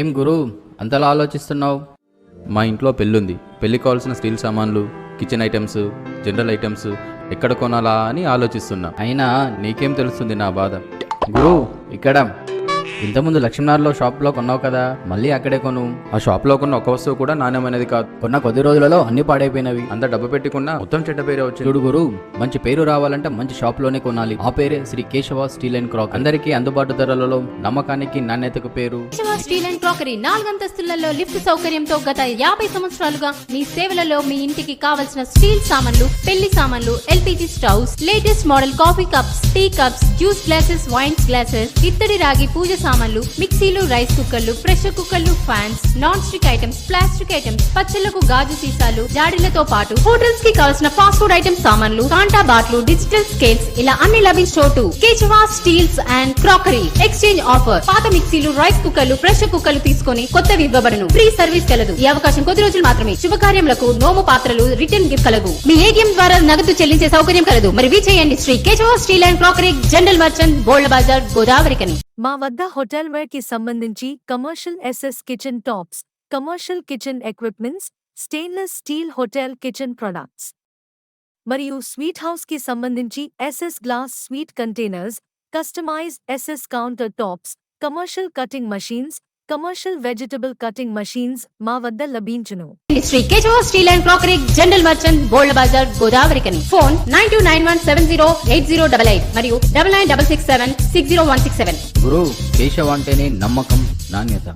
ఏం గురు అంతలా ఆలోచిస్తున్నావు? మా ఇంట్లో పెళ్ళుంది. పెళ్ళికి కావాల్సిన స్టీల్ సామాన్లు, కిచెన్ ఐటమ్స్, జనరల్ ఐటమ్స్ ఎక్కడ కొనాలా అని ఆలోచిస్తున్నా. అయినా నీకేం తెలుస్తుంది నా బాధ? గురు ఇక్కడ ఇంతకుముందు లక్ష్మీనార్లో షాప్లో కొన్నావు కదా, మళ్ళీ అక్కడే కొను. ఆ షాప్లో కొన్న ఒక వస్తువు కూడా నాణ్యమైనది కాదు. కొన్న కొద్ది రోజులలో అన్ని పాడైపోయినవి. అంత డబ్బు పెట్టుకున్నా మొత్తం చెడ్డ పేరే వచ్చింది. చూడు గురు, మంచి పేరు రావాలంటే మంచి షాప్ లోనే కొనాలి. ఆ పేరే Shri Keshava steel and crockery. అందరికీ అందుబాటు ధరలలో, నమ్మకానికి నాణ్యతకు పేరు కేశవ స్టీల్ అండ్ క్రాకరీ. 4 అంతస్తులలో లిఫ్ట్ సౌకర్యంతో గత 50 సంవత్సరాలుగా మీ సేవలలో మీ ఇంటికి కావలసిన స్టీల్ సామాన్లు, పెళ్లి సామాన్లు, LPG stoves, latest model coffee cups, tea cups, juice glasses, wines glasses, ఇత్తడి రాగి పూజ సామాన్లు, మిక్సీలు, రైస్ కుక్కర్లు, ప్రెషర్ కుక్కర్లు, fans, non stick items, plastic items, పచ్చళ్లకు గాజు సీసాలు, జాడీలతో పాటు హోటల్స్ కి కావాల్సిన ఫాస్ట్ ఫుడ్ ఐటమ్స్ సామాన్లు, కాంటా బాట్లు, డిజిటల్ స్కేల్స్ ఇలా అన్ని లభించోటు Keshava steels and crockery. Exchange offer. పాత మిక్సీలు, రైస్ కుక్కర్లు, ప్రెషర్ కుక్కర్లు తీసుకొని కొత్తవి ఇవ్వబడును. ఫ్రీ సర్వీస్ కలదు. ఈ అవకాశం కొద్ది రోజులు మాత్రమే. శుభకార్యములకు నోము పాత్రలు రిటర్న్ గిఫ్ట్ కలదు. మీ ఏటీఎం ద్వారా నగదు చెల్లించే సౌకర్యం కలదు. మరి విచేయండి Shri Keshava steel and crockery, general merchant, bold Bazar, Godavarikhani. మా వద్ద హోటల్ వేర్ కి సంబంధించి commercial SS kitchen tops, commercial kitchen equipments, stainless steel hotel kitchen products మరియు స్వీట్ హౌస్ కి సంబంధించి SS glass sweet containers, customized SS counter tops, commercial cutting machines, commercial vegetable cutting machines మా వద్ద లభించును. Shri Keshava steel and crockery, general merchant, bold Bazar, Godavarikhani. Phone 9291708088 మరియు 9966760167. గురు, కేశవ అంటేనే నమ్మకం, నాణ్యత.